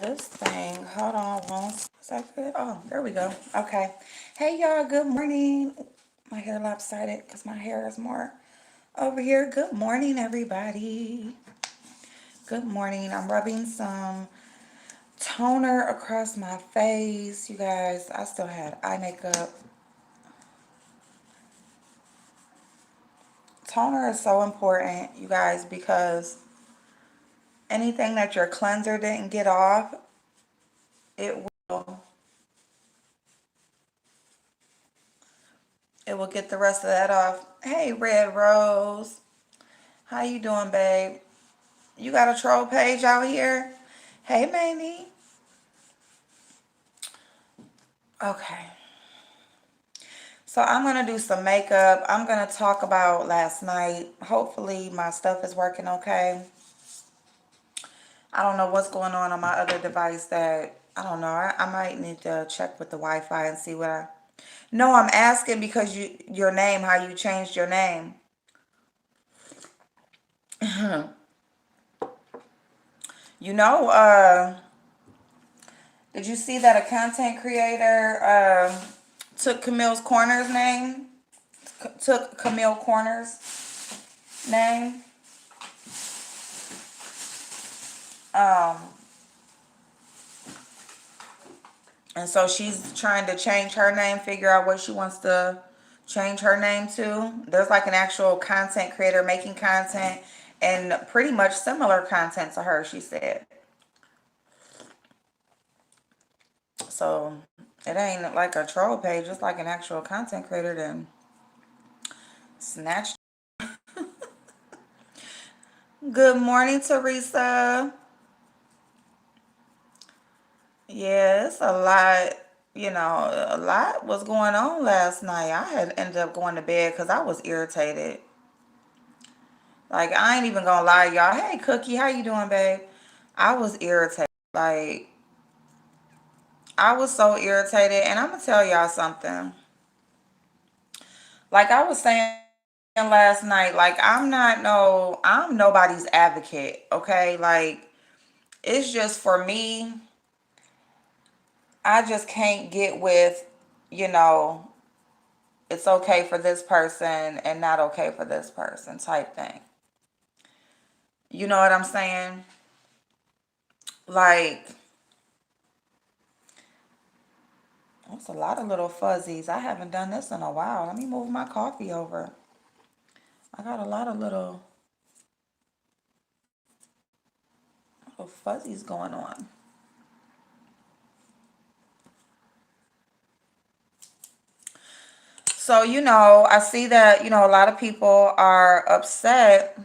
this thing. Hold on is that good? Oh, there we go. Okay. Hey y'all, good morning. My hair lopsided because my hair is more over here. Good morning, everybody. Good morning. I'm rubbing some toner across my face. You guys, I still had eye makeup. Toner is so important, you guys, because anything that your cleanser didn't get off, it will it will get the rest of that off. Hey, Red Rose. How you doing, babe? You got a troll page out here? Hey, Mamie. Okay. So I'm going to do some makeup. I'm going to talk about last night. Hopefully my stuff is working okay. I don't know what's going on my other device that, I don't know. I might need to check with the Wi-Fi and see what I... No, I'm asking because your name, how you changed your name. You know, did you see that a content creator took Camille's Corner's name? Took Camille Corner's name? Um, and so she's trying to change her name, figure out what she wants to change her name to. There's like an actual content creator making content and pretty much similar content to her, she said. So it ain't like a troll page, it's like an actual content creator then snatched. Good morning, Teresa. Yeah, it's a lot, a lot was going on last night. I had ended up going to bed because I was irritated. Like, I ain't even gonna lie, y'all. Hey, Cookie, how you doing, babe? I was irritated. Like, I was so irritated. And I'm gonna tell y'all something. Like I was saying last night, like I'm nobody's advocate, okay? Like, it's just for me, I just can't get with, you know, it's okay for this person and not okay for this person type thing. You know what I'm saying? Like, that's a lot of little fuzzies. I haven't done this in a while. Let me move my coffee over. I got a lot of little fuzzies going on. So, I see that, a lot of people are upset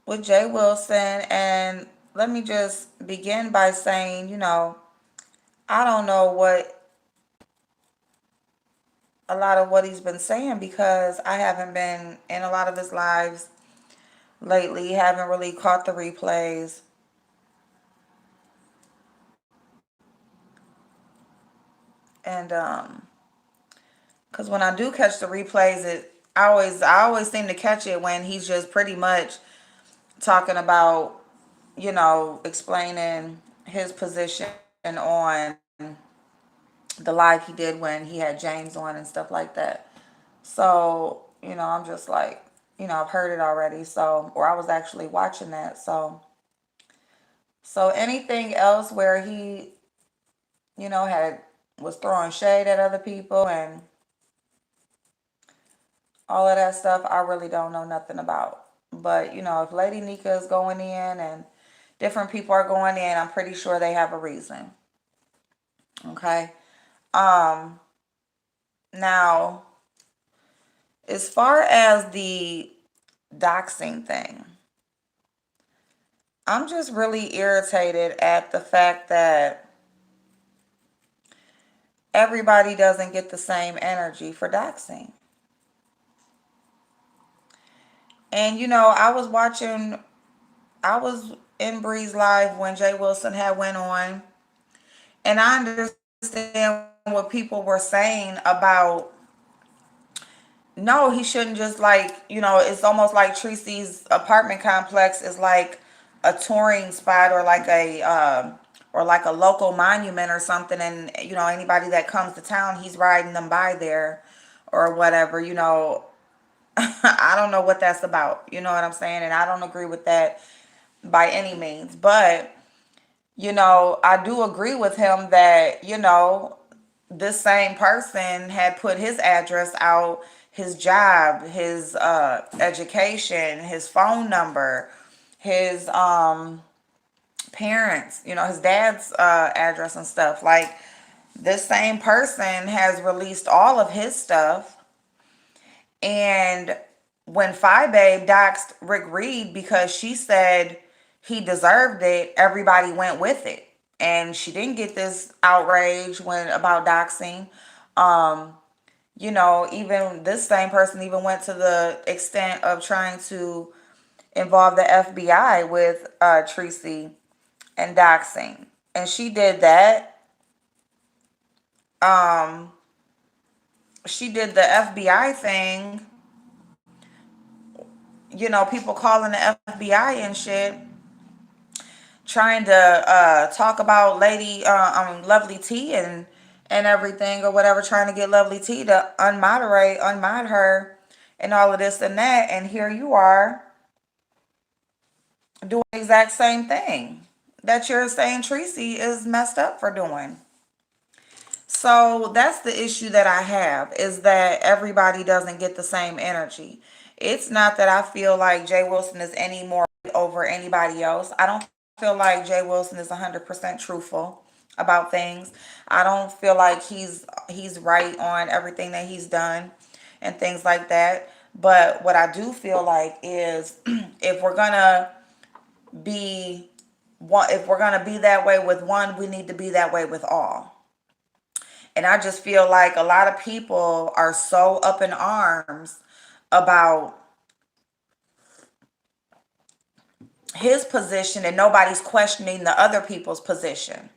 with Jay Wilson. And let me just begin by saying, I don't know a lot of what he's been saying because I haven't been in a lot of his lives lately, haven't really caught the replays. And because when I do catch the replays, I always seem to catch it when he's just pretty much talking about, explaining his position on the live he did when he had James on and stuff like that. So, I'm just like, I've heard it already. So, or I was actually watching that. So anything else where he, had was throwing shade at other people and all of that stuff, I really don't know nothing about. But, if Lady Nika is going in and different people are going in, I'm pretty sure they have a reason. Okay. Um, Now, as far as the doxing thing, I'm just really irritated at the fact that everybody doesn't get the same energy for doxing. And I was in Bree's live when Jay Wilson had went on, and I understand what people were saying about no, he shouldn't just like, it's almost like Tracy's apartment complex is like a touring spot, or like a local monument or something, and anybody that comes to town, he's riding them by there or whatever. I don't know what that's about. You know what I'm saying? And I don't agree with that by any means. But I do agree with him that this same person had put his address out, his job, his education, his phone number, his parents, his dad's address and stuff. Like, this same person has released all of his stuff. And when Phi Babe doxed Rick Reed because she said he deserved it, everybody went with it. And she didn't get this outrage when about doxing. Um, even this same person even went to the extent of trying to involve the FBI with Tracy and doxing. And she did that. Um, she did the FBI thing, people calling the FBI and shit, trying to talk about Lovely T and everything or whatever, trying to get Lovely T to unmod her and all of this and that. And here you are doing the exact same thing that you're saying Tracy is messed up for doing. So that's the issue that I have, is that everybody doesn't get the same energy. It's not that I feel like Jay Wilson is any more over anybody else. I don't feel like Jay Wilson is 100% truthful about things. I don't feel like he's right on everything that he's done and things like that. But what I do feel like is if we're gonna be if we're gonna be that way with one, we need to be that way with all. And I just feel like a lot of people are so up in arms about his position and nobody's questioning the other people's position.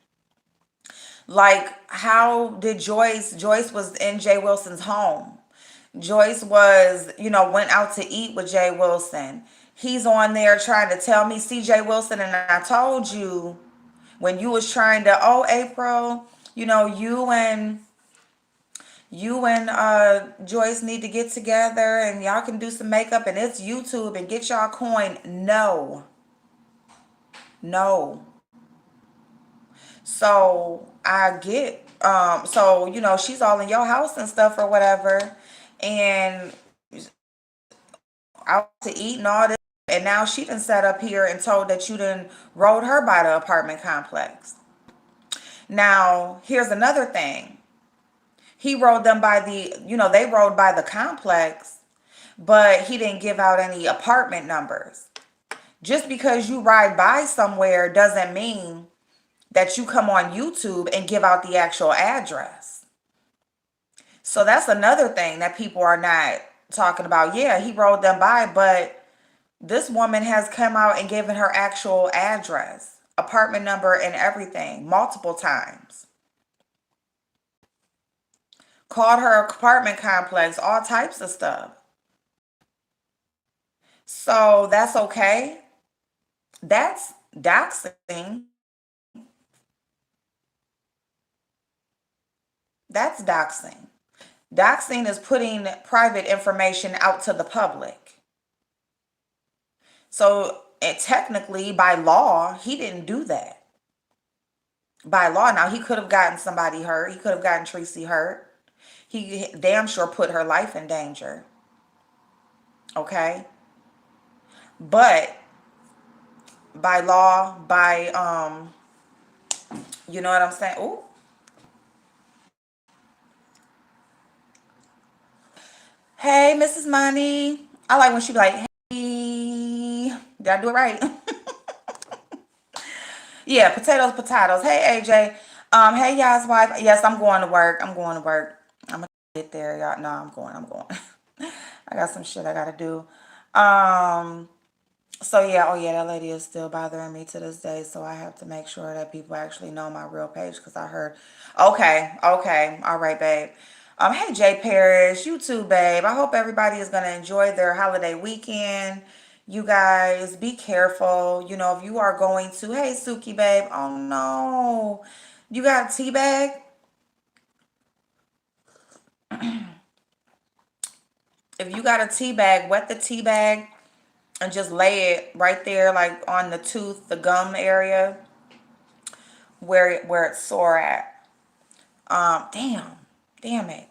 Like, how did Joyce was in Jay Wilson's home. Joyce was, went out to eat with Jay Wilson. He's on there trying to tell me, see Jay Wilson, and I told you when you was trying to, oh, April, you and Joyce need to get together and y'all can do some makeup and it's YouTube and get y'all coin. No. No. So I get so she's all in your house and stuff or whatever, and out to eat and all this, and now she done sat up here and told that you done rode her by the apartment complex. Now here's another thing. He rode them by they rode by the complex, but he didn't give out any apartment numbers. Just because you ride by somewhere doesn't mean that you come on YouTube and give out the actual address. So that's another thing that people are not talking about. Yeah, he rode them by, but this woman has come out and given her actual address, apartment number, and everything multiple times. Called her apartment complex, all types of stuff. So that's okay. That's doxing. That's doxing. Doxing is putting private information out to the public. So technically, by law, he didn't do that. By law, now he could have gotten somebody hurt. He could have gotten Tracy hurt. He damn sure put her life in danger. Okay? But by law, you know what I'm saying? Oh, hey, Mrs. Money. I like when she be like, hey, did I do it right? Yeah, potatoes. Hey, AJ. Hey, y'all's wife. Yes, I'm going to work. I'm going to work. I'm gonna get there, y'all. No, I'm going. I got some shit I gotta do. Um, so yeah, oh yeah, that lady is still bothering me to this day. So I have to make sure that people actually know my real page because I heard. Okay, all right, babe. Hey Jay Parrish, you too, babe. I hope everybody is gonna enjoy their holiday weekend. You guys, be careful. You know, if you are going to, hey, Suki, babe, oh no, you got a tea bag? If you got a tea bag, wet the tea bag and just lay it right there, like on the tooth, the gum area where it's sore at. Damn, damn it.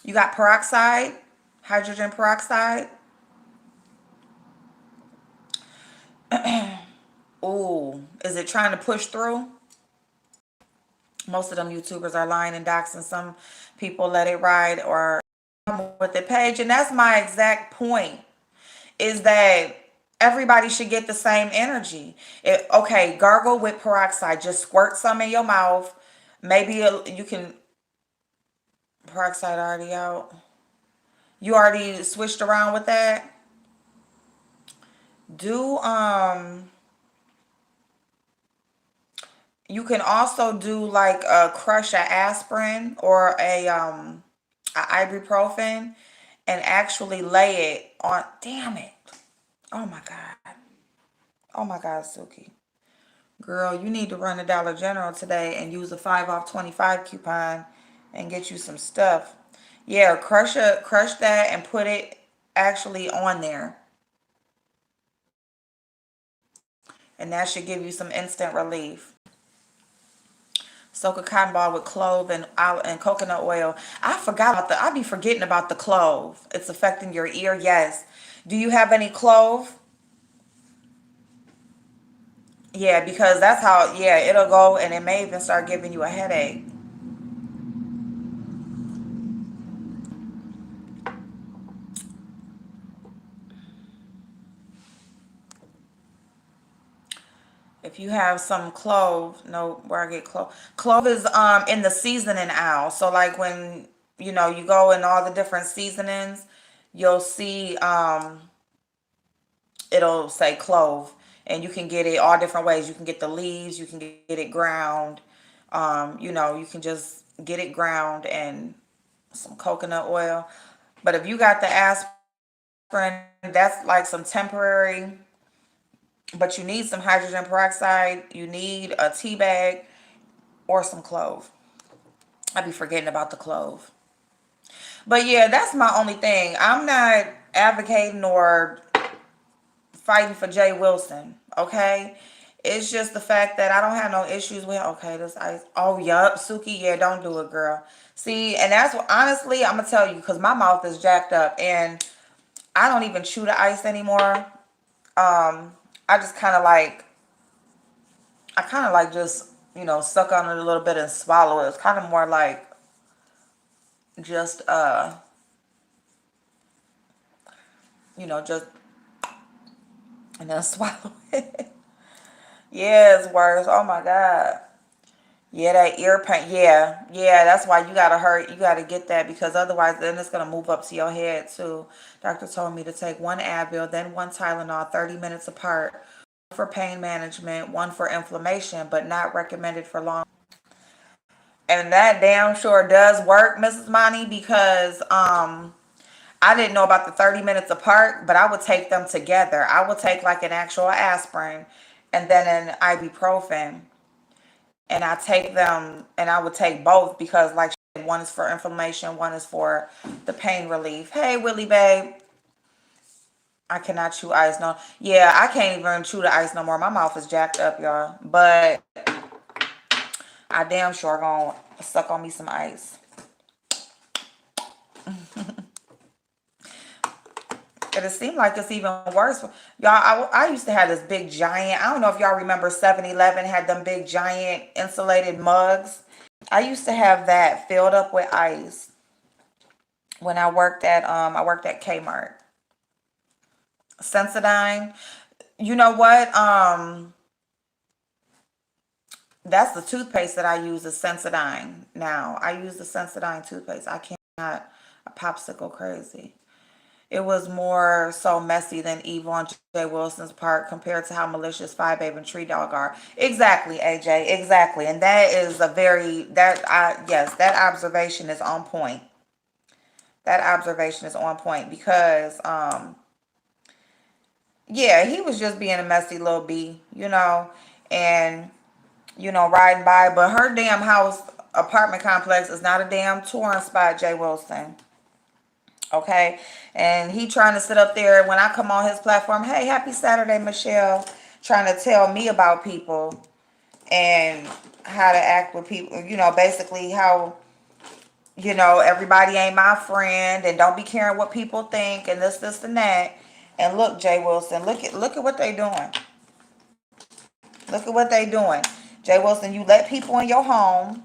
You got peroxide, hydrogen peroxide. Ooh, is it trying to push through? Most of them YouTubers are lying and doxing. Some people let it ride or with the page, and that's my exact point. Is that everybody should get the same energy. Okay, gargle with peroxide. Just squirt some in your mouth. Maybe you can peroxide already out. You already switched around with that. Do you can also do like a crush a aspirin or a ibuprofen and actually lay it on. Damn it. Oh my God. Oh my God, Suki. Girl, you need to run to Dollar General today and use a 5 off 25 coupon and get you some stuff. Yeah, crush that and put it actually on there. And that should give you some instant relief. Soak a cotton ball with clove and coconut oil. I forgot about I be forgetting about the clove. It's affecting your ear. Yes. Do you have any clove? Yeah, because that's how, yeah, it'll go and it may even start giving you a headache. If you have some clove, no, where I get clove. Clove is in the seasoning aisle. So like when you go in all the different seasonings, you'll see it'll say clove, and you can get it all different ways. You can get the leaves, you can get it ground. You can just get it ground and some coconut oil. But if you got the aspirin, that's like some temporary. But you need some hydrogen peroxide. You need a tea bag or some clove. I be forgetting about the clove. But yeah, that's my only thing. I'm not advocating or fighting for Jay Wilson. Okay. It's just the fact that I don't have no issues with, okay, this ice. Oh, yup, Suki, yeah, don't do it, girl. See, and that's what, honestly, I'm going to tell you, because my mouth is jacked up and I don't even chew the ice anymore. I just kind of like just, suck on it a little bit and swallow it. It's kind of more like just, just, and then swallow it. Yeah, it's worse. Oh my God. Yeah, that ear pain. Yeah, yeah, that's why you gotta hurry. You gotta get that because otherwise, then it's gonna move up to your head too. Doctor told me to take one Advil, then one Tylenol, 30 minutes apart. One for pain management, one for inflammation, but not recommended for long. And that damn sure does work, Mrs. Monty, because I didn't know about the 30 minutes apart, but I would take them together. I would take like an actual aspirin and then an ibuprofen, and I take them and I would take both because like one is for inflammation, one is for the pain relief. Hey Willie babe, I cannot chew ice no. Yeah, I can't even chew the ice no more. My mouth is jacked up, y'all. But I damn sure gonna suck on me some ice. And it seemed like it's even worse. Y'all, I used to have this big giant, I don't know if y'all remember 7-Eleven had them big giant insulated mugs. I used to have that filled up with ice when I worked at Kmart. Sensodyne. You know what? That's the toothpaste that I use is Sensodyne now. I use the Sensodyne toothpaste. I cannot a popsicle crazy. It was more so messy than evil on Jay Wilson's part compared to how malicious Five Babe and Tree Dog are. Exactly, AJ. Exactly. And that is a very that I yes, that observation is on point. That observation is on point because Yeah, he was just being a messy little bee, and riding by. But her damn house apartment complex is not a damn touring spot, Jay Wilson. Okay. And he trying to sit up there when I come on his platform, hey, happy Saturday, Michelle, trying to tell me about people and how to act with people, basically how, everybody ain't my friend and don't be caring what people think and this, and that. And look, Jay Wilson, look at what they doing. Look at what they doing. Jay Wilson, you let people in your home.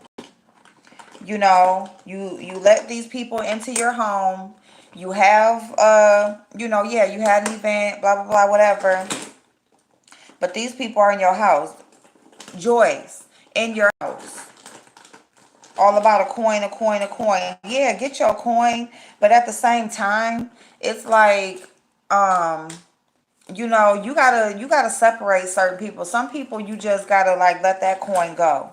You let these people into your home. You have yeah, you had an event, blah blah blah, whatever. But these people are in your house. Joyce, in your house. All about a coin, a coin, a coin. Yeah, get your coin, but at the same time, it's like, um you gotta separate certain people. Some people you just gotta like let that coin go.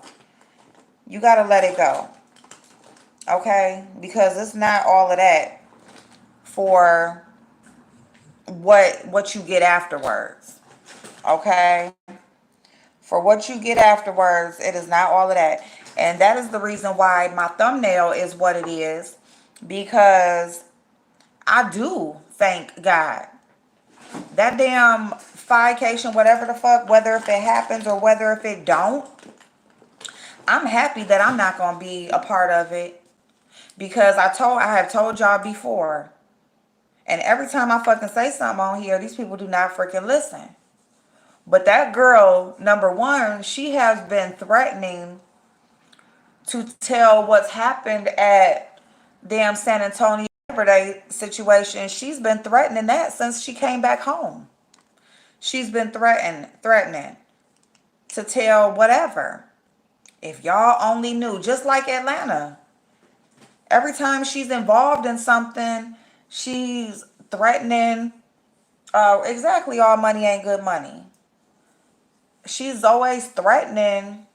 You gotta let it go. Okay? Because it's not all of that for what you get afterwards. Okay? For what you get afterwards, it is not all of that. And that is the reason why my thumbnail is what it is, because I do thank God. That damn fication, whatever the fuck, whether if it happens or whether if it don't, I'm happy that I'm not gonna be a part of it, because I have told y'all before, and every time I fucking say something on here, these people do not freaking listen. But that girl, number one, she has been threatening to tell what's happened at damn San Antonio Labor Day situation. She's been threatening that since she came back home. She's been threatening to tell whatever. If y'all only knew, just like Atlanta. Every time she's involved in something, she's threatening. Exactly, all money ain't good money. She's always threatening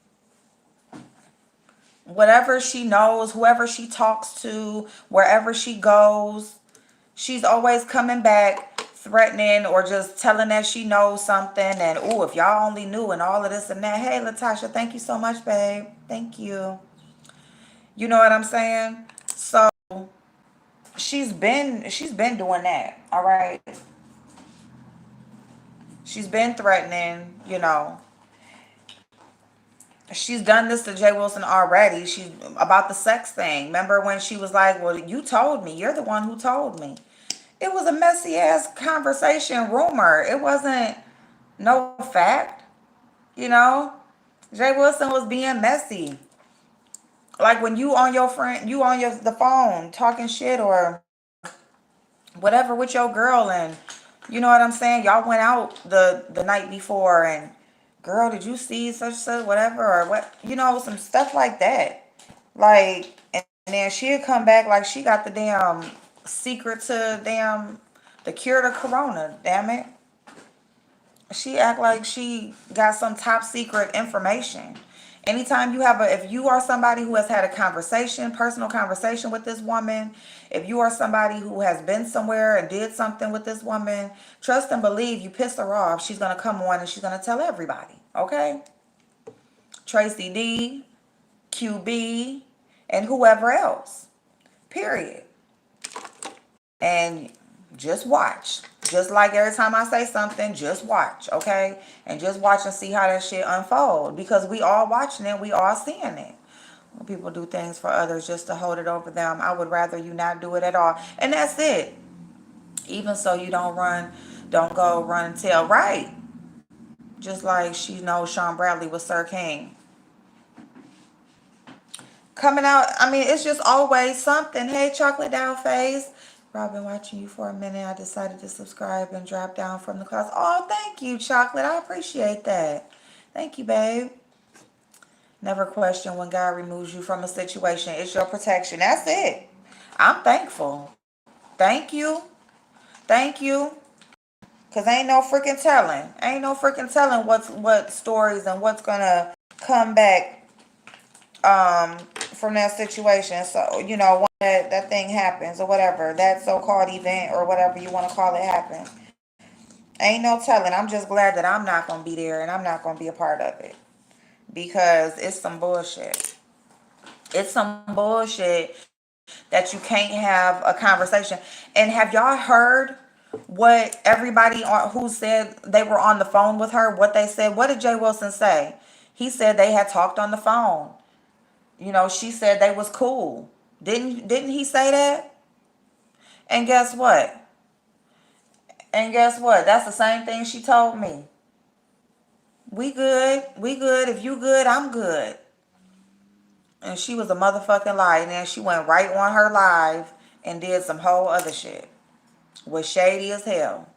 whatever she knows, whoever she talks to, wherever she goes. She's always coming back threatening or just telling that she knows something. And, oh, if y'all only knew and all of this and that. Hey, Latasha, thank you so much, babe. Thank you. You know what I'm saying? So she's been doing that. All right. She's been threatening, she's done this to Jay Wilson already. She's about the sex thing. Remember when she was like, well, you told me. You're the one who told me. It was a messy ass conversation rumor. It wasn't no fact, you know? Jay Wilson was being messy. Like when you on your the phone talking shit or whatever with your girl, and you know what I'm saying? Y'all went out the night before, and girl, did you see such whatever, or what, some stuff like that. Like, and then she'd come back like she got the damn secret to damn the cure to corona, damn it. She act like she got some top secret information. Anytime you have if you are somebody who has had a conversation, personal conversation with this woman, if you are somebody who has been somewhere and did something with this woman, trust and believe you pissed her off, she's gonna come on and she's gonna tell everybody. Okay? Tracy D, QB, and whoever else. Period. And just watch. Just like every time I say something, just watch, okay? And just watch and see how that shit unfold. Because we all watching it, we all seeing it. When people do things for others just to hold it over them, I would rather you not do it at all. And that's it. Even so you don't go run and tell. Right. Just like she knows Sean Bradley was Sir King. Coming out, I mean, it's just always something. Hey, Chocolate Down Face. I've been watching you for a minute. I decided to subscribe and drop down from the class. Oh, thank you, Chocolate. I appreciate that. Thank you, babe. Never question when God removes you from a situation. It's your protection. That's it. I'm thankful. Thank you. Thank you. Cause ain't no freaking telling. Ain't no freaking telling what stories and what's gonna come back from that situation. So, when that thing happens or whatever, that so called event or whatever you want to call it happens. Ain't no telling. I'm just glad that I'm not gonna be there and I'm not gonna be a part of it because it's some bullshit. It's some bullshit that you can't have a conversation. And have y'all heard what everybody on who said they were on the phone with her, what they said? What did Jay Wilson say? He said they had talked on the phone. She said they was cool. Didn't he say that? And guess what? And guess what? That's the same thing she told me. We good. We good. If you good, I'm good. And she was a motherfucking lie. And then she went right on her live and did some whole other shit. Was shady as hell.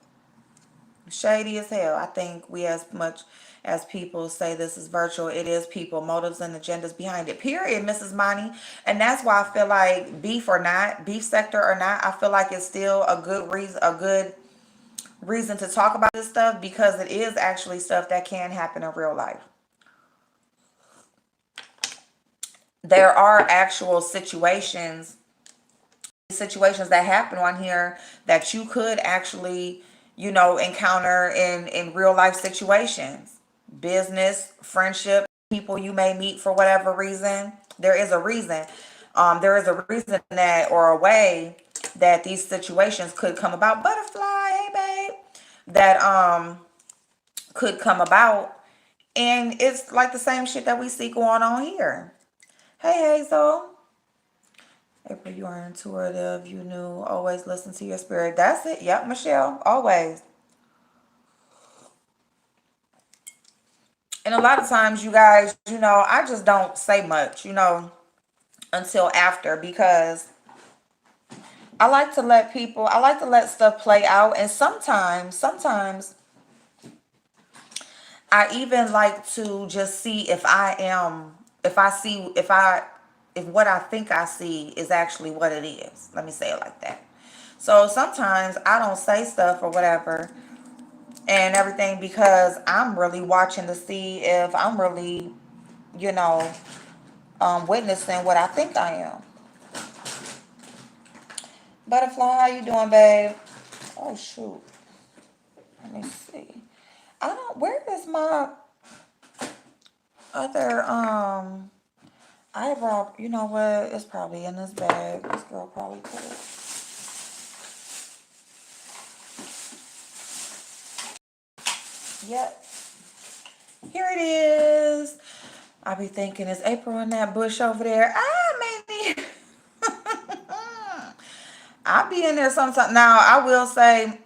Shady as hell. I think we, as much as people say this is virtual, it is people, motives and agendas behind it. Period, Mrs. Money. And that's why I feel like beef or not, beef sector or not, I feel like it's still a good reason to talk about this stuff because it is actually stuff that can happen in real life. There are actual situations that happen on here that you could actually encounter in real life situations, business, friendship, people you may meet for whatever reason. There is a reason that, or a way that these situations could come about. Butterfly, hey babe, that could come about. And it's like the same shit that we see going on here. Hey Hazel. April, you are intuitive. You knew. Always listen to your spirit. That's it. Yep, Michelle. Always. And a lot of times, you guys, I just don't say much, until after because I like to let stuff play out. And sometimes I even like to just see if what I think I see is actually what it is. Let me say it like that. So sometimes I don't say stuff or whatever and everything because I'm really watching to see if I'm really, you know, witnessing what I think I am. Butterfly, how you doing, babe? Oh shoot. Let me see. I don't. Where is my other eyebrow? You know what? It's probably in this bag. This girl probably put it. Yep. Here it is. I be thinking, is April in that bush over there? Maybe. I be in there sometimes. Now, I will say,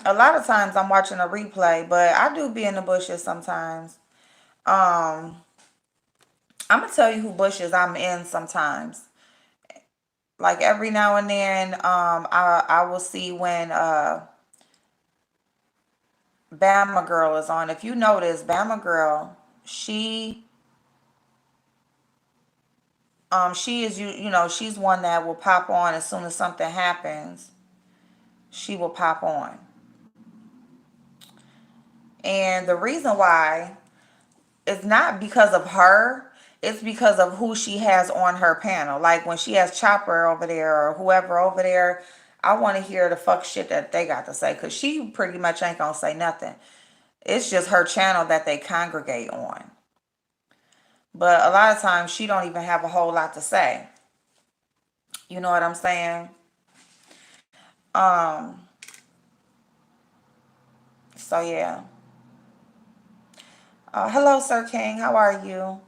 a lot of times I'm watching a replay, but I do be in the bushes sometimes. Um, I'm gonna tell you who bushes I'm in sometimes. Like every now and then, I will see when Bama Girl is on. If you notice, Bama Girl, she she is she's one that will pop on as soon as something happens. She will pop on. And the reason why is not because of her, it's because of who she has on her panel. Like when she has Chopper over there or whoever over there, I want to hear the fuck shit that they got to say because she pretty much ain't gonna say nothing. It's just her channel that they congregate on. But a lot of times she don't even have a whole lot to say. You know what I'm saying? Um, so yeah. Hello, Sir King. How are you?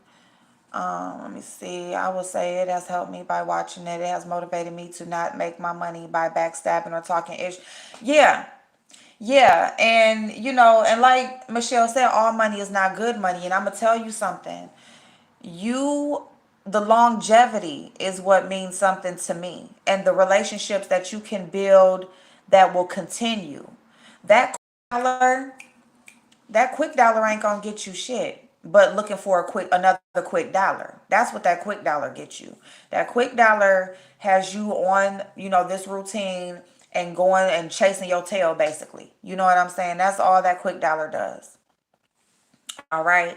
Let me see. I will say it has helped me by watching it. It has motivated me to not make my money by backstabbing or talking ish. Yeah, yeah. And, and like Michelle said, all money is not good money. And I'm going to tell you something. You, the longevity is what means something to me. And the relationships that you can build that will continue. That dollar that quick dollar ain't gonna get you shit but looking for another quick dollar. That's what that quick dollar gets you. That quick dollar has you on this routine and going and chasing your tail, basically. You know what I'm saying? That's all that quick dollar does. All right.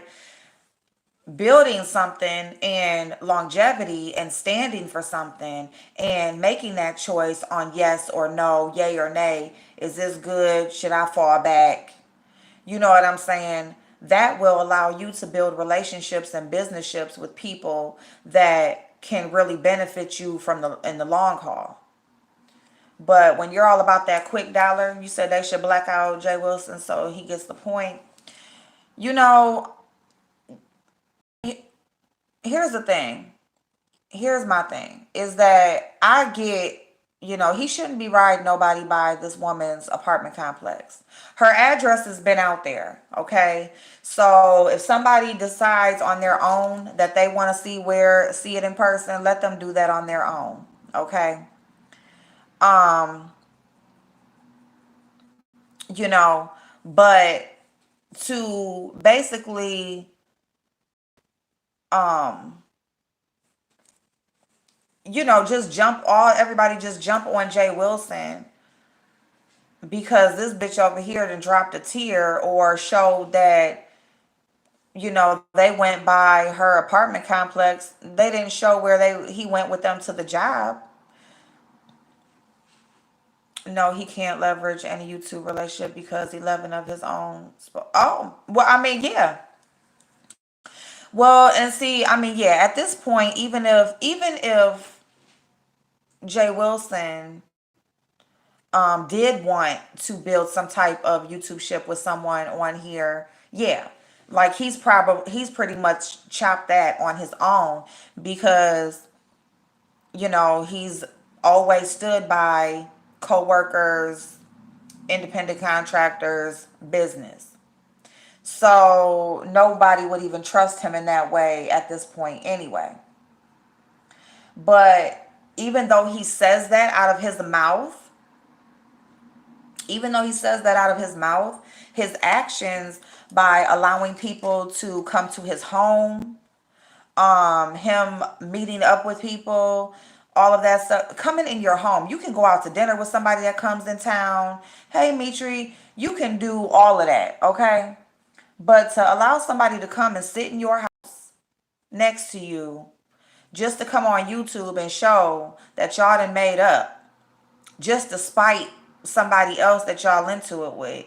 building something and longevity and standing for something and making that choice on yes or no, yay or nay. Is this good? Should I fall back? You know what I'm saying? That will allow you to build relationships and business with people that can really benefit you from the in the long haul. But when you're all about that quick dollar, you said they should black out Jay Wilson so he gets the point. You know, here's the thing. Here's my thing is that I get, he shouldn't be riding nobody by this woman's apartment complex. Her address has been out there, okay? So if somebody decides on their own that they want to see it in person, let them do that on their own, okay? Um, you know, but to basically um just everybody just jump on Jay Wilson because this bitch over here done dropped a tear or showed that, they went by her apartment complex. They didn't show where he went with them to the job. No, he can't leverage any YouTube relationship because 11 of his own. Oh, well, I mean, yeah. Well, and see, I mean, yeah, at this point, even if Jay Wilson did want to build some type of YouTube ship with someone on here, yeah, like he's pretty much chopped that on his own because he's always stood by co-workers, independent contractors, business. So nobody would even trust him in that way at this point anyway. But even though he says that out of his mouth, even though he says that out of his mouth, his actions by allowing people to come to his home, him meeting up with people, all of that stuff, coming in your home. You can go out to dinner with somebody that comes in town. Hey, Mitri, you can do all of that, okay? But to allow somebody to come and sit in your house next to you just to come on YouTube and show that y'all done made up just to spite somebody else that y'all into it with.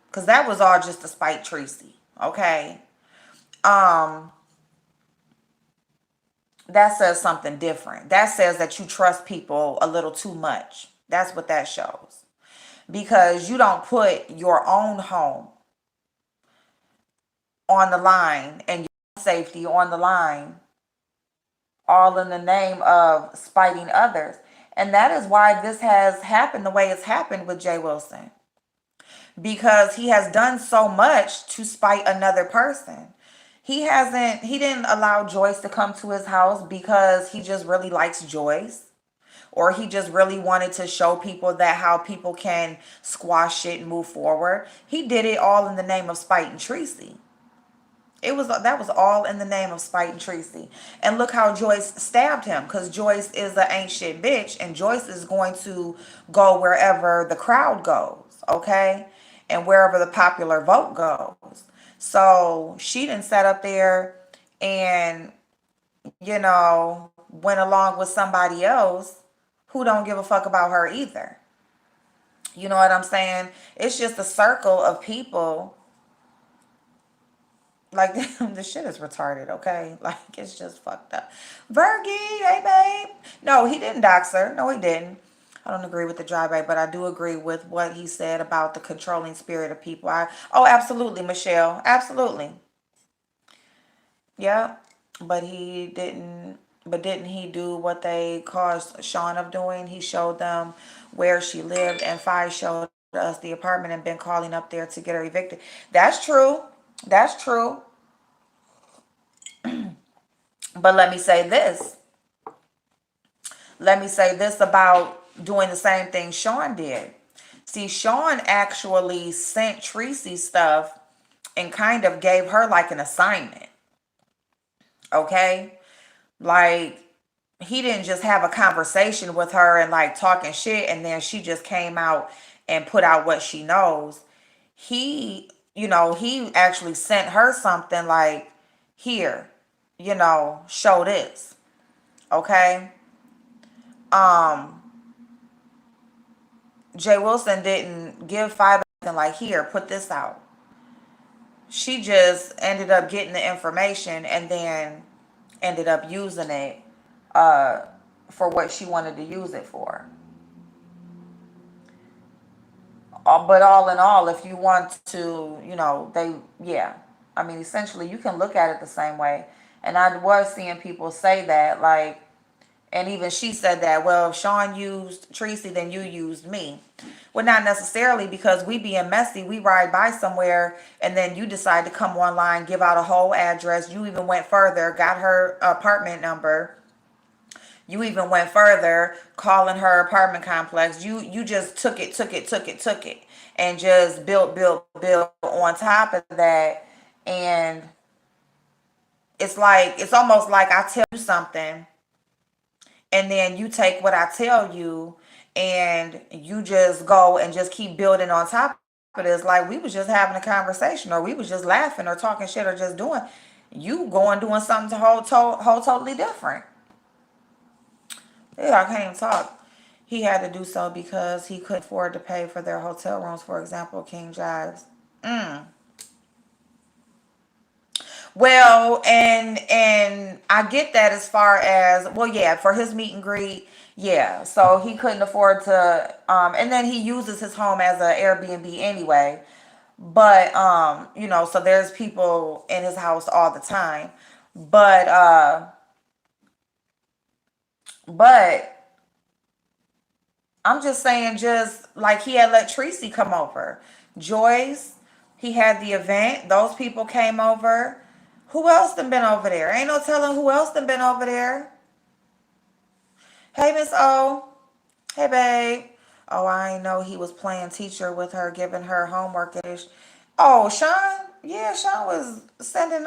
Because that was all just to spite Tracy. Okay. Um, that says something different. That says that you trust people a little too much. That's what that shows. Because you don't put your own home on the line and your safety on the line, all in the name of spiting others. And that is why this has happened the way it's happened with Jay Wilson. Because he has done so much to spite another person. He didn't allow Joyce to come to his house because he just really likes Joyce. Or he just really wanted to show people that how people can squash shit and move forward. He did it all in the name of spite and Tracy. That was all in the name of spite and Tracy. And look how Joyce stabbed him, because Joyce is an ain't shit bitch, and Joyce is going to go wherever the crowd goes, okay? And wherever the popular vote goes. So she didn't sat up there and, went along with somebody else who don't give a fuck about her either. You know what I'm saying? It's just a circle of people. Like, the shit is retarded, okay? Like, it's just fucked up. Virgie, hey babe. No, he didn't dox her. No, he didn't. I don't agree with the dry babe, but I do agree with what he said about the controlling spirit of people. Oh, absolutely, Michelle. Absolutely. Yeah. But he didn't but didn't he do what they caused Sean of doing? He showed them where she lived, and Fi showed us the apartment and been calling up there to get her evicted. That's true. That's true. But let me say this about doing the same thing Sean did. See, Sean actually sent Tracy stuff and kind of gave her like an assignment. Okay? Like, he didn't just have a conversation with her and like talking shit and then she just came out and put out what she knows. He actually sent her something like here, show this. Okay. Um, Jay Wilson didn't give five and like, here, put this out. She just ended up getting the information and then ended up using it uh, for what she wanted to use it for. But all in all, if you want to, yeah. I mean, essentially, you can look at it the same way. And I was seeing people say that, like, and even she said that, well, if Sean used Tracy, then you used me. Well, not necessarily, because we being messy, we ride by somewhere and then you decide to come online, give out a whole address. You even went further, got her apartment number. You even went further, calling her apartment complex. You just took it, and just built on top of that. And it's almost like I tell you something, and then you take what I tell you, and you just go and just keep building on top of this. Like we was just having a conversation, or we was just laughing, or talking shit, or just doing. You going doing something whole totally different. Yeah, I can't even talk. He had to do so because he couldn't afford to pay for their hotel rooms, for example, King Jives. Mm. Well, and I get that as far as, well, yeah, for his meet and greet, yeah. So he couldn't afford to, and then he uses his home as an Airbnb anyway. But so there's people in his house all the time. But I'm just saying, just like he had let Tracy come over. Joyce, he had the event. Those people came over. Who else done been over there? Ain't no telling who else done been over there. Hey, Miss O. Hey, babe. Oh, I ain't know he was playing teacher with her, giving her homework. Oh, Sean? Yeah, Sean was sending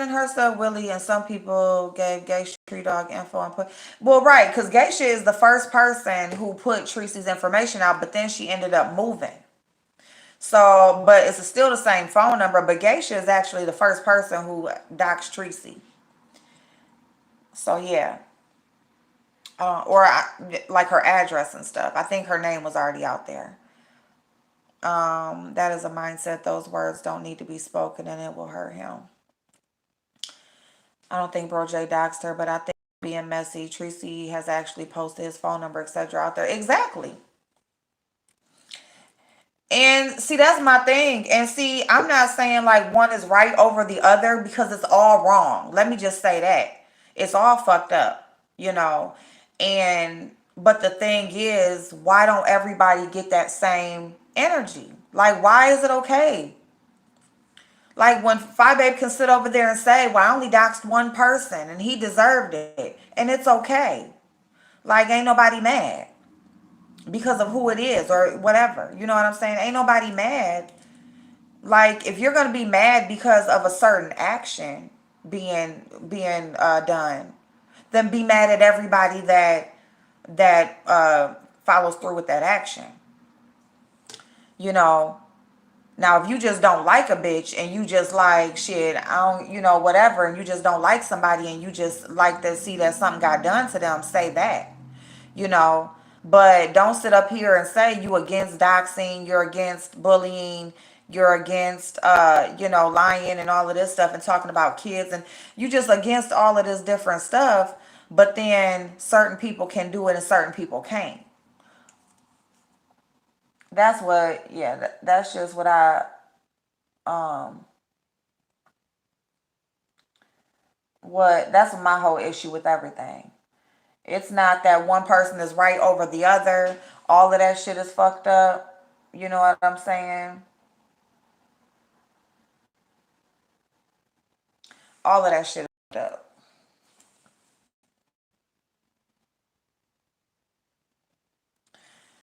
her stuff, Willie, and some people gave Geisha Tree Dog info and put. Well, right, because Geisha is the first person who put Tracy's information out, but then she ended up moving. So, but it's still the same phone number. But Geisha is actually the first person who doxed Tracy. So yeah, like her address and stuff. I think her name was already out there. That is a mindset. Those words don't need to be spoken, and it will hurt him. I don't think Bro J doxed her, but I think being messy, Tracy has actually posted his phone number, etc. out there. Exactly. And see, that's my thing. And see, I'm not saying like one is right over the other because it's all wrong. Let me just say that. It's all fucked up, you know. And but the thing is, why don't everybody get that same energy? Like, why is it okay? Like when Five Babe can sit over there and say, well, I only doxed one person and he deserved it. And it's okay. Like, ain't nobody mad because of who it is or whatever. You know what I'm saying? Ain't nobody mad. Like, if you're gonna be mad because of a certain action being done, then be mad at everybody that follows through with that action. You know, Now, if you just don't like a bitch and you just like shit, I don't, whatever, and you just don't like somebody and you just like to see that something got done to them, say that, you know. But don't sit up here and say you against doxing, you're against bullying, you're against, lying and all of this stuff and talking about kids, and you just against all of this different stuff. But then certain people can do it and certain people can't. That's what, yeah, that's just what um, that's my whole issue with everything. It's not that one person is right over the other. All of that shit is fucked up. You know what I'm saying? All of that shit is fucked up.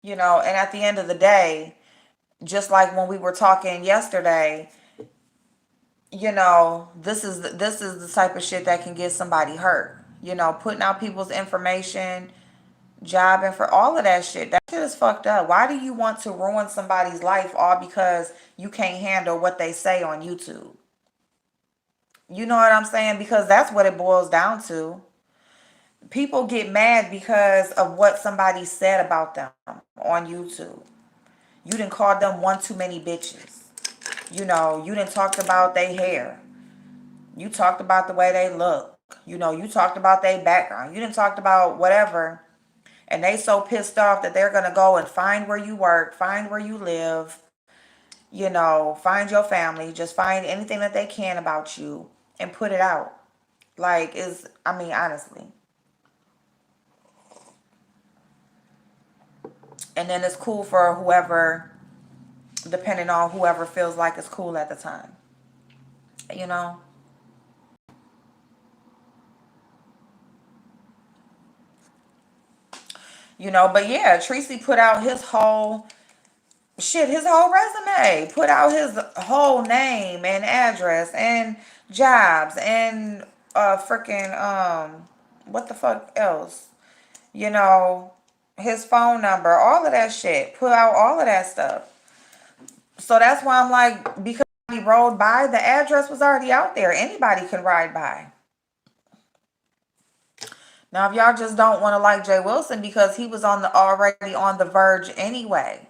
And at the end of the day, just like when we were talking yesterday, this is the type of shit that can get somebody hurt. Putting out people's information, job, and for all of that shit. That shit is fucked up. Why do you want to ruin somebody's life all because you can't handle what they say on YouTube? You know what I'm saying? Because that's what it boils down to. People get mad because of what somebody said about them on YouTube. You didn't call them one too many bitches. You didn't talk about their hair. You talked about the way they look. You talked about their background. You didn't talk about whatever. And they so pissed off that they're gonna go and find where you work, find where you live, find your family, just find anything that they can about you and put it out. Like is I mean, honestly. And then it's cool for whoever, depending on whoever feels like it's cool at the time. You know? But yeah, Tracy put out his whole shit, his whole resume, put out his whole name and address and jobs and freaking what the fuck else? You know, his phone number, all of that shit. Put out all of that stuff. So that's why I'm like, because he rode by, the address was already out there. Anybody can ride by. Now, if y'all just don't want to like Jay Wilson because he was on the already on the verge anyway,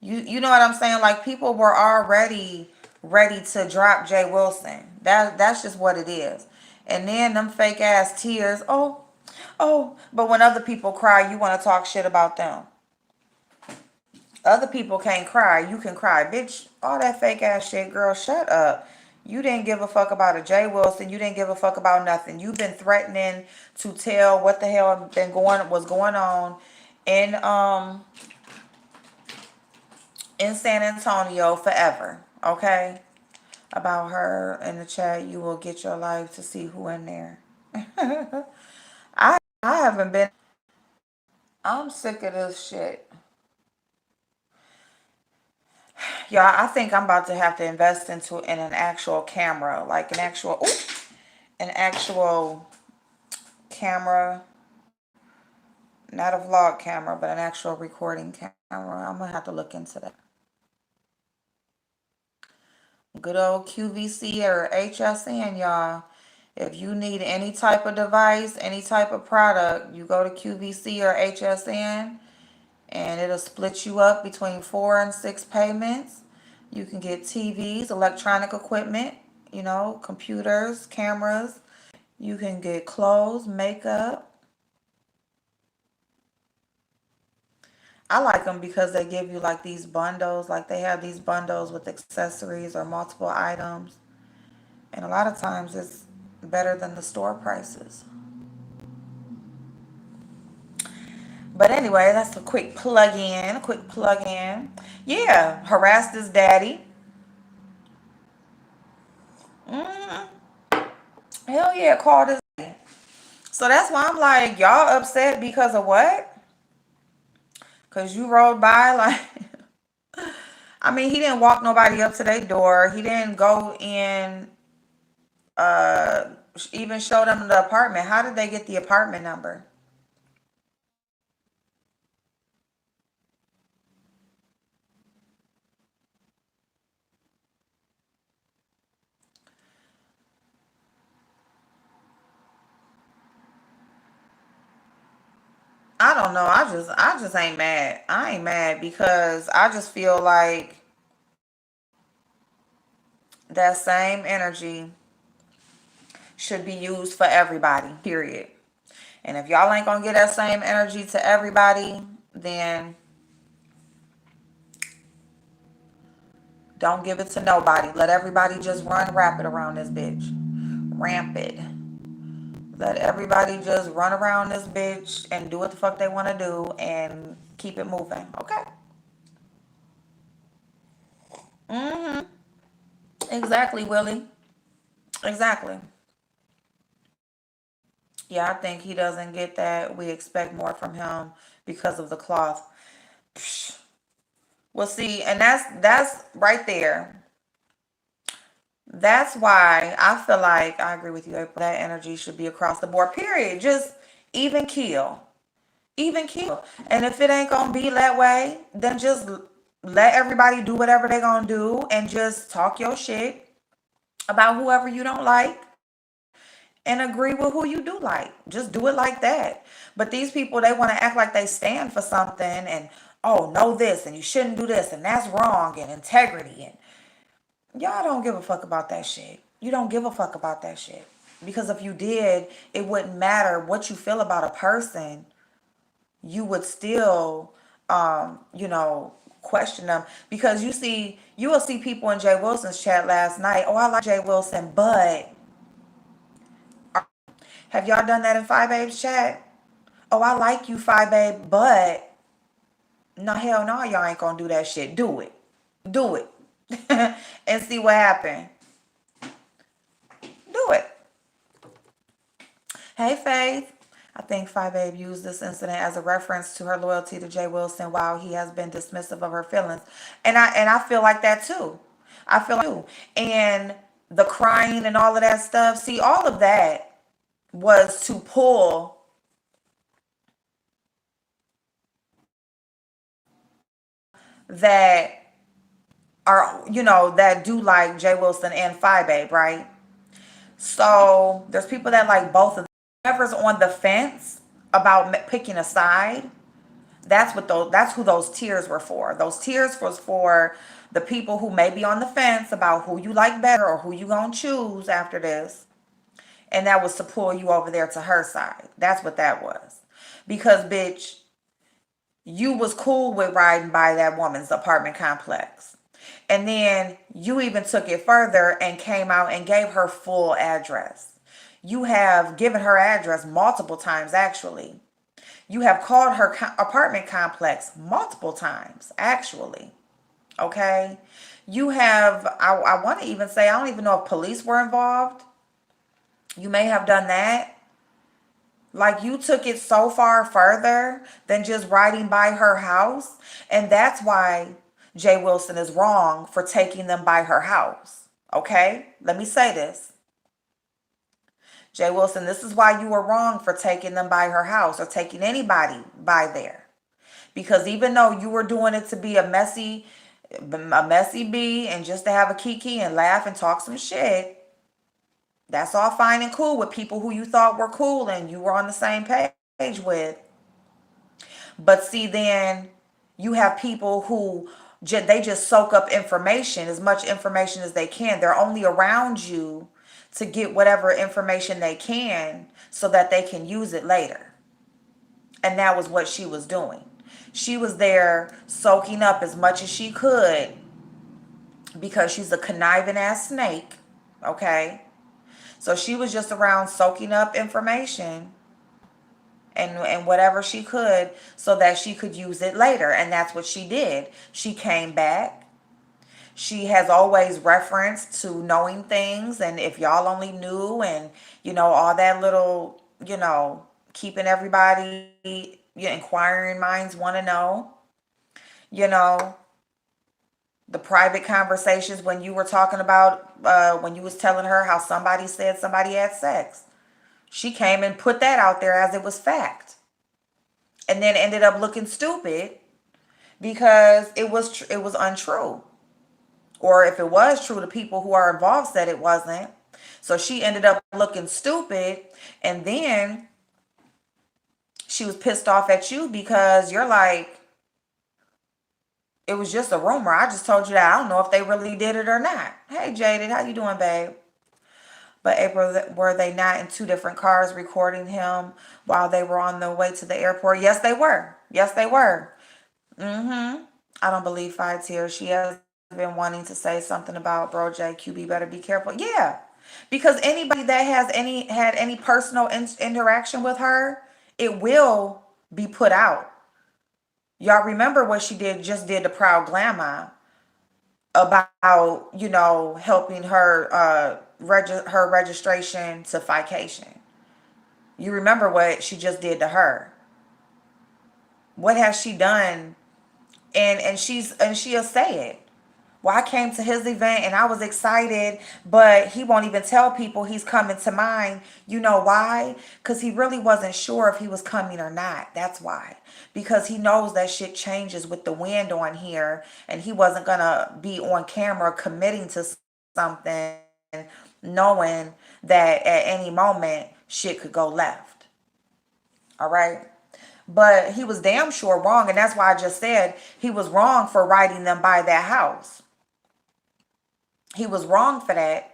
you know what I'm saying? Like people were already ready to drop Jay Wilson. That's just what it is. And then them fake ass tears. Oh, oh. But when other people cry, you want to talk shit about them. Other people can't cry. You can cry. Bitch, all that fake ass shit, girl, shut up. You didn't give a fuck about a Jay Wilson. You didn't give a fuck about nothing. You've been threatening to tell what the hell was going on in in San Antonio forever. Okay? About her in the chat. You will get your life to see who in there. I haven't been. I'm sick of this shit. Yeah, I think I'm about to have to invest in an actual camera, like an actual camera, not a vlog camera, but an actual recording camera. I'm gonna have to look into that. Good old QVC or HSN, y'all. If you need any type of device, any type of product, you go to QVC or HSN and it'll split you up between 4 and 6 payments. You can get TVs, electronic equipment, computers, cameras. You can get clothes, makeup. I like them because they give you like these bundles, like they have these bundles with accessories or multiple items. And a lot of times it's better than the store prices. But anyway, that's a quick plug in, a quick plug in. Yeah, harassed his daddy. Mm, hell yeah, called his daddy. So that's why I'm like, y'all upset because of what? Because you rode by like, I mean, he didn't walk nobody up to their door. He didn't go in, uh, even show them the apartment. How did they get the apartment number? I don't know. I just ain't mad. I ain't mad because I just feel like that same energy should be used for everybody, period. And if y'all ain't gonna get that same energy to everybody, then don't give it to nobody. Let everybody just run rapid around this bitch. Rampant. Let everybody just run around this bitch and do what the fuck they want to do and keep it moving. Okay. Mm-hmm. Exactly, Willie. Exactly. Yeah, I think he doesn't get that. We expect more from him because of the cloth. Psh. Well, see, and that's right there. That's why I feel like I agree with you, April. That energy should be across the board. Period. Just even kill. Even kill. And if it ain't gonna be that way, then just let everybody do whatever they gonna do and just talk your shit about whoever you don't like and agree with who you do like. Just do it like that. But these people, they want to act like they stand for something and, oh, know this and you shouldn't do this and that's wrong and integrity. And y'all don't give a fuck about that shit. You don't give a fuck about that shit. Because if you did, it wouldn't matter what you feel about a person. You would still, question them. Because you will see people in Jay Wilson's chat last night. Oh, I like Jay Wilson, but have y'all done that in Five Babe's chat? Oh, I like you, Five Babe, but no, hell no, y'all ain't gonna do that shit. Do it. Do it. And see what happened. Do it. Hey, Faith. I think Five Babe used this incident as a reference to her loyalty to Jay Wilson while he has been dismissive of her feelings. And I feel like that too. I feel like too. And the crying and all of that stuff. See, all of that was to pull that are, that do like Jay Wilson and Five Babe, right? So there's people that like both of them. Whoever's on the fence about picking a side, that's who those tears were for. Those tears was for the people who may be on the fence about who you like better or who you gonna choose after this. And that was to pull you over there to her side. That's what that was. Because bitch, you was cool with riding by that woman's apartment complex. And then you even took it further and came out and gave her full address. You have given her address multiple times, actually. You have called her apartment complex multiple times, actually. Okay. You have, I want to even say, I don't even know if police were involved. You may have done that. Like you took it so far further than just riding by her house. And that's why Jay Wilson is wrong for taking them by her house. Okay? Let me say this. Jay Wilson, this is why you were wrong for taking them by her house or taking anybody by there. Because even though you were doing it to be a messy bee and just to have a kiki and laugh and talk some shit, that's all fine and cool with people who you thought were cool and you were on the same page with. But see, then you have people who they just soak up information, as much information as they can. They're only around you to get whatever information they can so that they can use it later. And that was what she was doing. She was there soaking up as much as she could because she's a conniving ass snake. Okay. So she was just around soaking up information and whatever she could so that she could use it later. And that's what she did. She came back. She has always referenced to knowing things. And if y'all only knew and, all that little, keeping everybody, inquiring minds want to know, you know, the private conversations when you were talking about, when you was telling her how somebody said somebody had sex. She came and put that out there as it was fact. And then ended up looking stupid because it was untrue. Or if it was true, the people who are involved said it wasn't. So she ended up looking stupid. And then she was pissed off at you because you're like, it was just a rumor. I just told you that. I don't know if they really did it or not. Hey, Jaded, how you doing, babe? But April, were they not in two different cars recording him while they were on the way to the airport? Yes, they were. Yes, they were. Mm-hmm. I don't believe Five Tears. She has been wanting to say something about bro JQB better be careful. Yeah. Because anybody that has any personal interaction with her, it will be put out. Y'all remember what she just did to Proud Glamour about, helping her her registration to Fication. You remember what she just did to her. What has she done? And she'll say it. Well, I came to his event and I was excited, but he won't even tell people he's coming to mine. You know why? Because he really wasn't sure if he was coming or not. That's why. Because he knows that shit changes with the wind on here, and he wasn't going to be on camera committing to something knowing that at any moment shit could go left. All right. But he was damn sure wrong. And that's why I just said he was wrong for writing them by that house. He was wrong for that.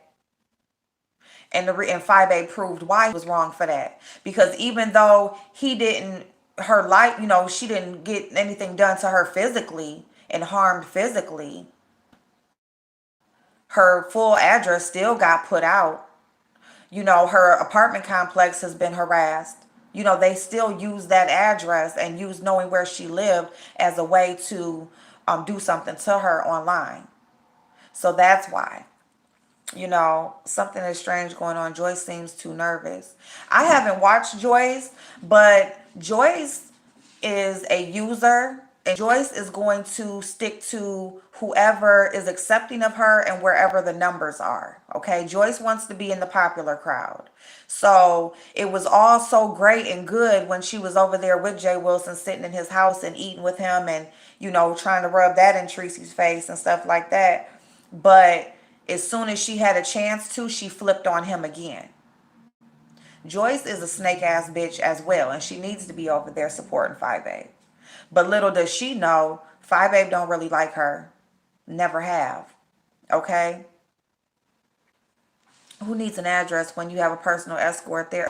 And 5A proved why he was wrong for that. Because even though he didn't, her life, she didn't get anything done to her physically and harmed physically, her full address still got put out. Her apartment complex has been harassed. They still use that address and use knowing where she lived as a way to do something to her online. So that's why. Something is strange going on. Joyce seems too nervous. I haven't watched Joyce, but Joyce is a user, and Joyce is going to stick to whoever is accepting of her and wherever the numbers are. Okay, Joyce wants to be in the popular crowd. So it was all so great and good when she was over there with Jay Wilson, sitting in his house and eating with him, and trying to rub that in Tracy's face and stuff like that. But as soon as she had a chance to, she flipped on him again. Joyce is a snake ass bitch as well, and she needs to be over there supporting 5A. But little does she know, 5A don't really like her. Never have. Okay? Who needs an address when you have a personal escort there?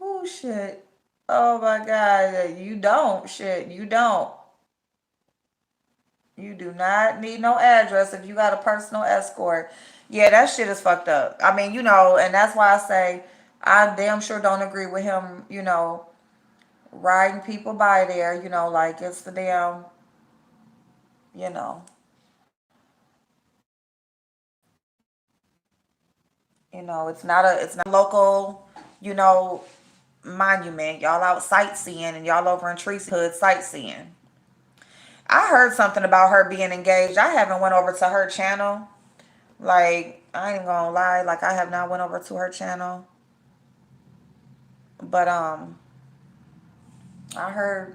Oh, shit. Oh, my God. You don't. Shit. You don't. You do not need no address if you got a personal escort. Yeah, that shit is fucked up. I mean, and that's why I say I damn sure don't agree with him, riding people by there, like it's the damn, you know, it's not a local, you know, monument. Y'all out sightseeing and y'all over in Tree's Hood sightseeing. I heard something about her being engaged. I haven't went over to her channel. Like, I ain't gonna lie, like I have not went over to her channel. But I heard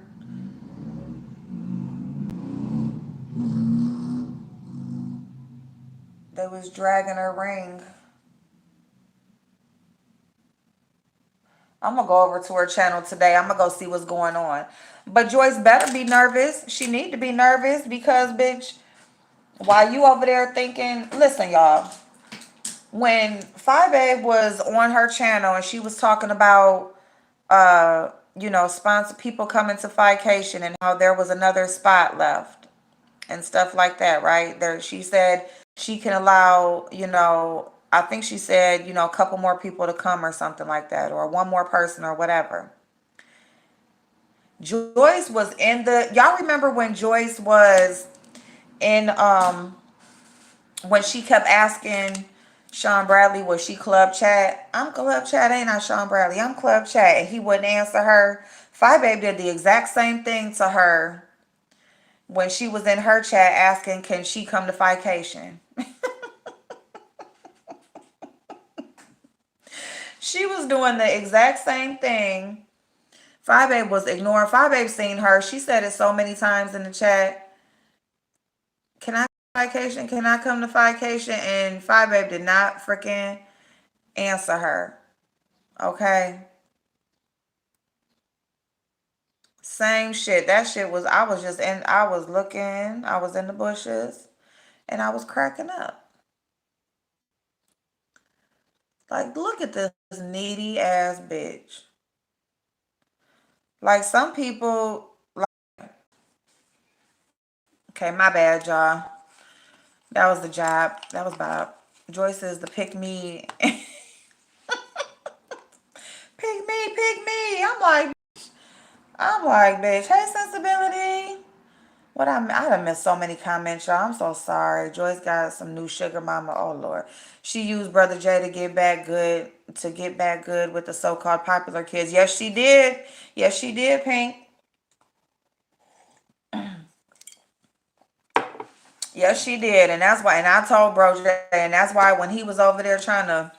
they was dragging her ring. I'm gonna go over to her channel today. I'm gonna go see what's going on. But Joyce better be nervous. She need to be nervous because, bitch, while you over there thinking, listen, y'all, when 5A was on her channel and she was talking about sponsor people coming to Fication and how there was another spot left and stuff like that, right? There she said she can allow, I think she said, a couple more people to come or something like that, or one more person or whatever. Joyce was in the y'all remember when Joyce was in when she kept asking Sean Bradley, was she club chat? I'm club chat, ain't I, Sean Bradley? I'm club chat. And he wouldn't answer her. 5 did the exact same thing to her when she was in her chat asking, can she come to Fication? She was doing the exact same thing. 5A was ignoring. 5A seen her. She said it so many times in the chat. Can I Fication? Can I come to Fication? And 5A did not freaking answer her. Okay. Same shit. That shit was, I was looking, I was in the bushes, and I was cracking up. Like, look at this needy ass bitch. Like, some people, like, okay, my bad, y'all. That was the job. That was Bob. Joyce is the pick me. Pick me. I'm like, bitch, hey, sensibility. I done missed so many comments, y'all. I'm so sorry. Joyce got some new sugar mama. Oh Lord. She used Brother Jay to get back good with the so-called popular kids. Yes, she did. Yes, she did, Pink. Yes, she did. And that's why, and I told Bro Jay, and that's why when he was over there trying to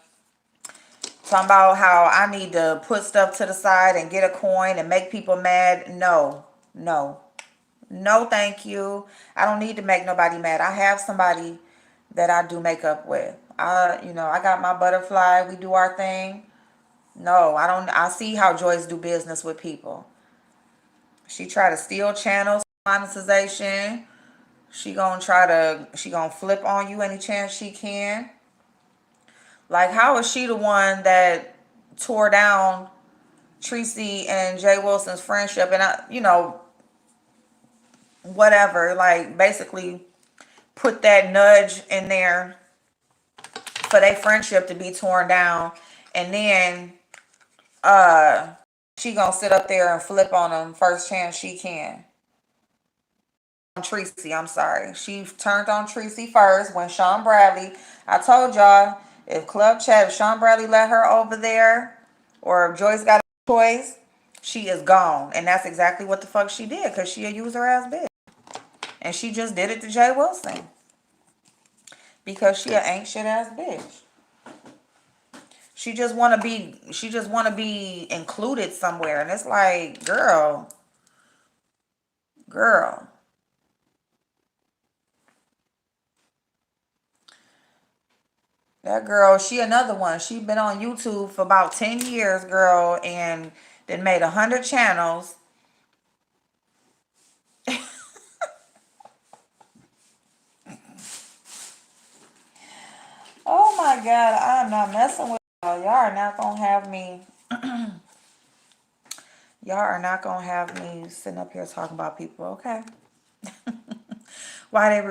talk about how I need to put stuff to the side and get a coin and make people mad. No, no, No, thank you. I don't need to make nobody mad. I have somebody that I do makeup with. I got my butterfly. We do our thing. No, I don't. I see how Joyce do business with people. She try to steal channels, monetization. She gonna flip on you any chance she can. Like, how is she the one that tore down Tracy and Jay Wilson's friendship? And whatever. Like, basically put that nudge in there for their friendship to be torn down, and then uh she gonna sit up there and flip on them first chance she can. Tracy, I'm sorry. She turned on Tracy first when Sean Bradley. I told y'all, if Sean Bradley let her over there, or if Joyce got a choice, she is gone. And that's exactly what the fuck she did, because she a user ass bitch. And she just did it to Jay Wilson because she a ain't shit ass bitch. She just wanna be included somewhere. And it's like, girl, that girl, she another one. She been on YouTube for about 10 years, girl, and then made 100 channels. Oh my God, I'm not messing with y'all. Y'all are not gonna have me. Y'all are not gonna have me sitting up here talking about people, okay? Why they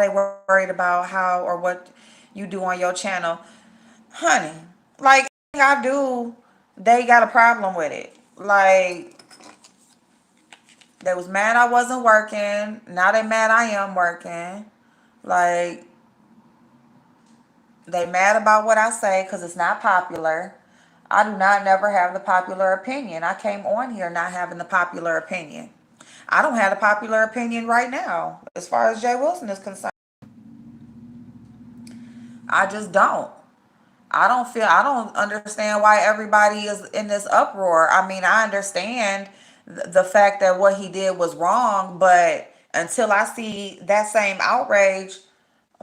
worried about how or what you do on your channel. Honey, like, I do, they got a problem with it. Like, they was mad I wasn't working. Now they mad I am working. Like, they mad about what I say because it's not popular. I do not never have the popular opinion. I came on here not having the popular opinion. I don't have the popular opinion right now as far as Jay Wilson is concerned. I just don't. I don't understand why everybody is in this uproar. I mean, I understand the fact that what he did was wrong, but until I see that same outrage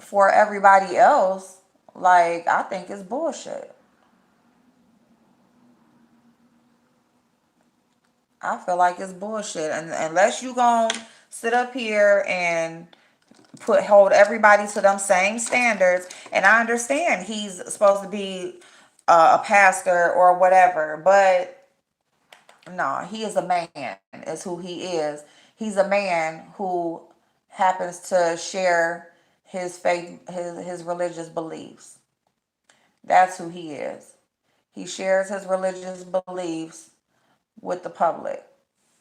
for everybody else, like, I think it's bullshit. I feel like it's bullshit. And unless you gonna sit up here and hold everybody to them same standards, and I understand he's supposed to be a pastor or whatever, but no, he is a man, is who he is. He's a man who happens to share his faith, his religious beliefs. That's who he is. He shares his religious beliefs with the public.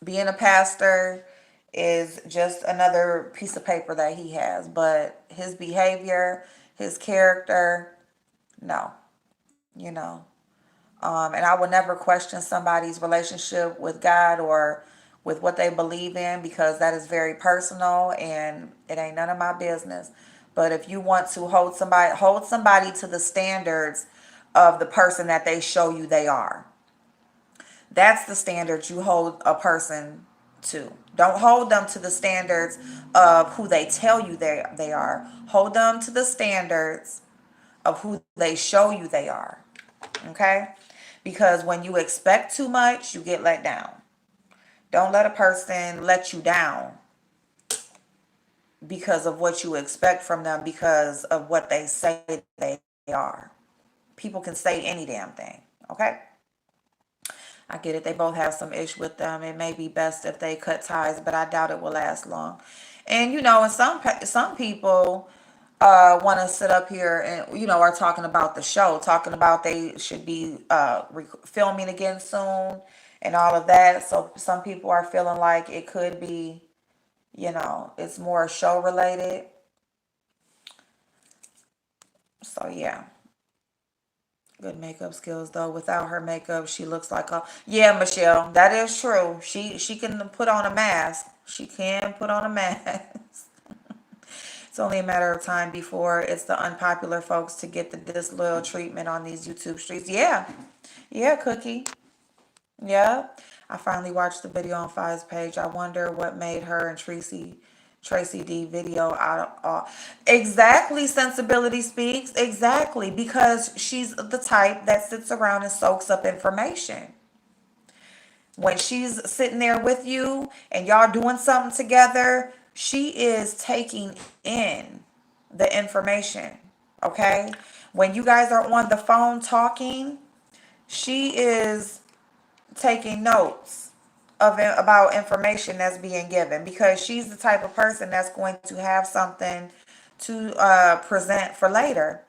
Being a pastor is just another piece of paper that he has, but his behavior, his character, no, you know. And I would never question somebody's relationship with God or with what they believe in, because that is very personal and it ain't none of my business. But if you want to hold somebody to the standards of the person that they show you they are. That's the standard you hold a person to. Don't hold them to the standards of who they tell you they are. Hold them to the standards of who they show you they are. Okay? Because when you expect too much, you get let down. Don't let a person let you down because of what you expect from them, because of what they say they are. People can say any damn thing. Okay? I get it. They both have some ish with them. It may be best if they cut ties, but I doubt it will last long. And and some people want to sit up here and are talking about the show, talking about they should be filming again soon and all of that. So some people are feeling like it could be, it's more show related. So yeah. Good makeup skills though. Without her makeup, she looks like a, yeah, Michelle. That is true. She can put on a mask. She can put on a mask. It's only a matter of time before it's the unpopular folks to get the disloyal treatment on these YouTube streets. Yeah, yeah, Cookie. Yeah, I finally watched the video on Five's page. I wonder what made her and Tracy D video out of all. Exactly, sensibility speaks. Exactly, because she's the type that sits around and soaks up information. When she's sitting there with you and y'all doing something together, she is taking in the information. Okay? When you guys are on the phone talking, she is taking notes of about information that's being given, because she's the type of person that's going to have something to present for later.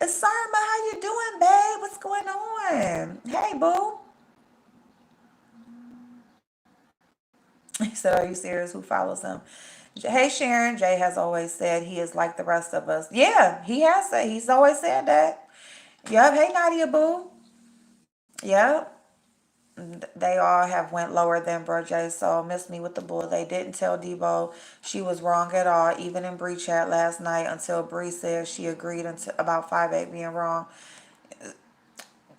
Asarma, how you doing, babe? What's going on? Hey, boo. He said, are you serious? Who follows him? Hey, Sharon. Jay has always said he is like the rest of us. Yeah, he has said. He's always said that. Yep. Hey, Nadia, boo. Yep. They all have went lower than Bro J. So miss me with the bull. They didn't tell Debo she was wrong at all, even in Bree chat last night, until Bree said she agreed about 5'8" being wrong.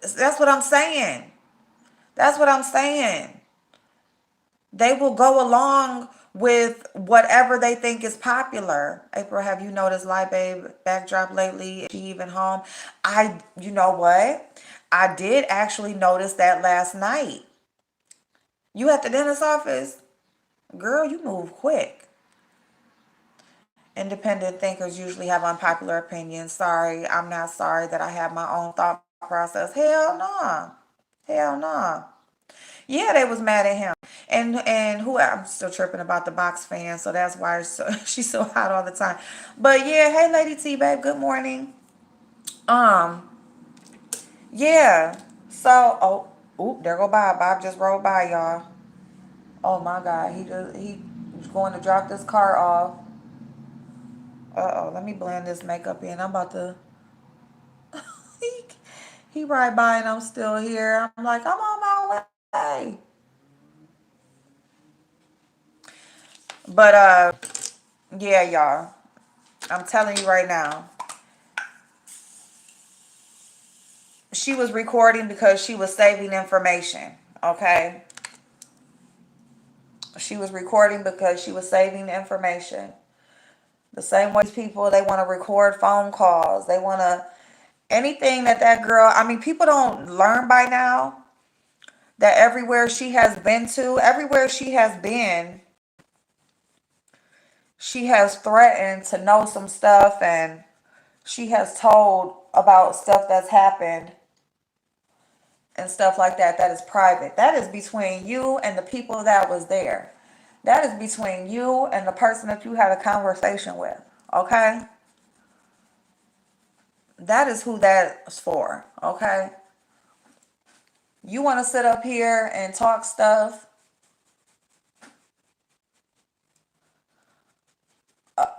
That's what I'm saying. That's what I'm saying. They will go along with whatever they think is popular. April, have you noticed Light Babe backdrop lately? Is she even home? You know what? I did actually notice that last night. You at the dentist office? Girl, you move quick. Independent thinkers usually have unpopular opinions. Sorry, I'm not sorry that I have my own thought process. Hell no. Hell no. Yeah, they was mad at him. And who, I'm still tripping about the box fan, so that's why she's so hot all the time. But yeah, hey Lady T babe, good morning. Um, yeah. So there go Bob. Bob just rolled by, y'all. Oh my God, he was going to drop this car off. Uh-oh, let me blend this makeup in. I'm about to he, he right by and I'm still here. I'm like, I'm on my way. But yeah, y'all. I'm telling you right now. She was recording because she was saving information. Okay. She was recording because she was saving information. The same way people, they want to record phone calls. They want to, anything that girl, I mean, people don't learn by now that everywhere she has been to, everywhere she has been, she has threatened to know some stuff, and she has told about stuff that's happened and stuff like that. That is private. That is between you and the people that was there. That is between you and the person that you had a conversation with. Okay? That is who that's for. Okay? You want to sit up here and talk stuff.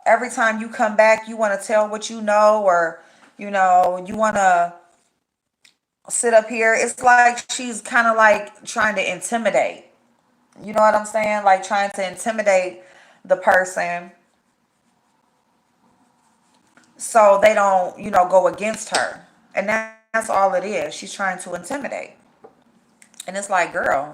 Every time you come back, you want to tell what you know, or, you want to sit up here. It's like she's kind of like trying to intimidate. You know what I'm saying? Like trying to intimidate the person so they don't, go against her. And that's all it is. She's trying to intimidate. And it's like, girl,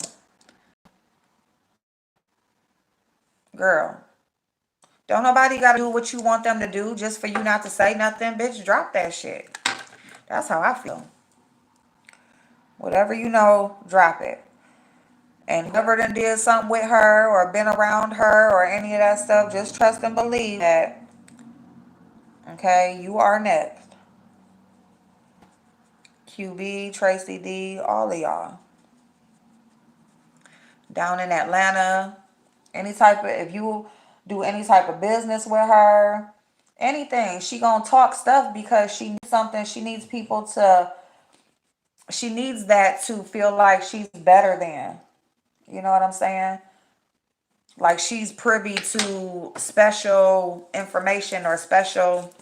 don't nobody got to do what you want them to do just for you not to say nothing. Bitch, drop that shit. That's how I feel. Whatever you know, drop it. And whoever done did something with her or been around her or any of that stuff, just trust and believe that, okay, you are next. QB, Tracy D, all of y'all. Down in Atlanta, if you do any type of business with her, anything, she gonna talk stuff because she needs something. She needs that to feel like she's better than. You know what I'm saying? Like she's privy to special information or special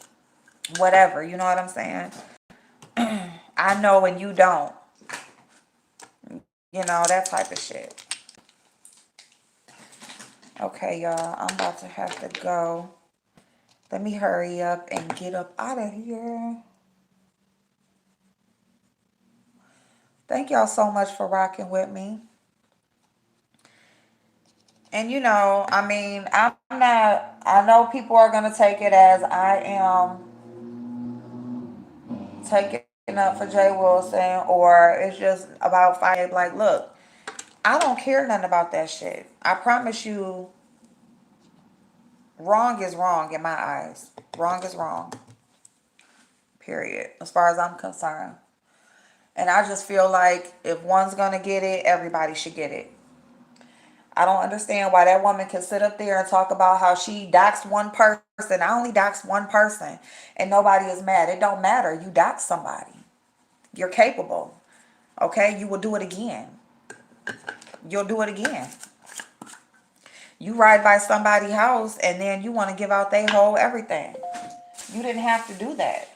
whatever. You know what I'm saying? I know and you don't. That type of shit. Okay, y'all. I'm about to have to go. Let me hurry up and get up out of here. Thank y'all so much for rocking with me. And I mean, I'm not, I know people are going to take it as I am taking up for Jay Wilson, or it's just about fighting Gabe. Like, look, I don't care nothing about that shit. I promise you, wrong is wrong in my eyes. Wrong is wrong, period, as far as I'm concerned. And I just feel like if one's going to get it, everybody should get it. I don't understand why that woman can sit up there and talk about how she doxed one person. I only doxed one person and nobody is mad. It don't matter. You doxed somebody. You're capable. Okay? You will do it again. You'll do it again. You ride by somebody's house and then you want to give out their whole everything. You didn't have to do that.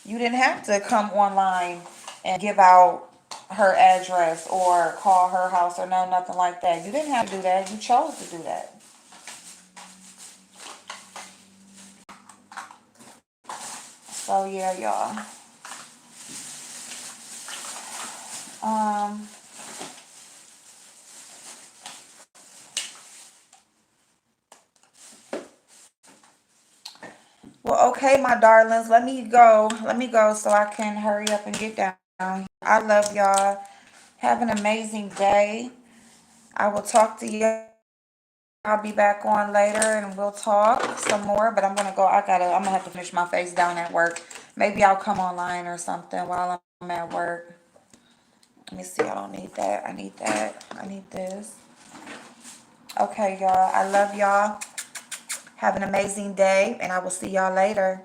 You didn't have to come online and give out her address or call her house or no, nothing like that. You didn't have to do that. You chose to do that. So yeah, y'all. Um, well, okay, my darlings, let me go. Let me go so I can hurry up and get down here. I love y'all. Have an amazing day. I will talk to y'all. I'll be back on later and we'll talk some more. But I'm gonna have to finish my face down at work. Maybe I'll come online or something while I'm at work. Let me see. I don't need that. I need that. I need this. Okay, y'all. I love y'all. Have an amazing day, and I will see y'all later.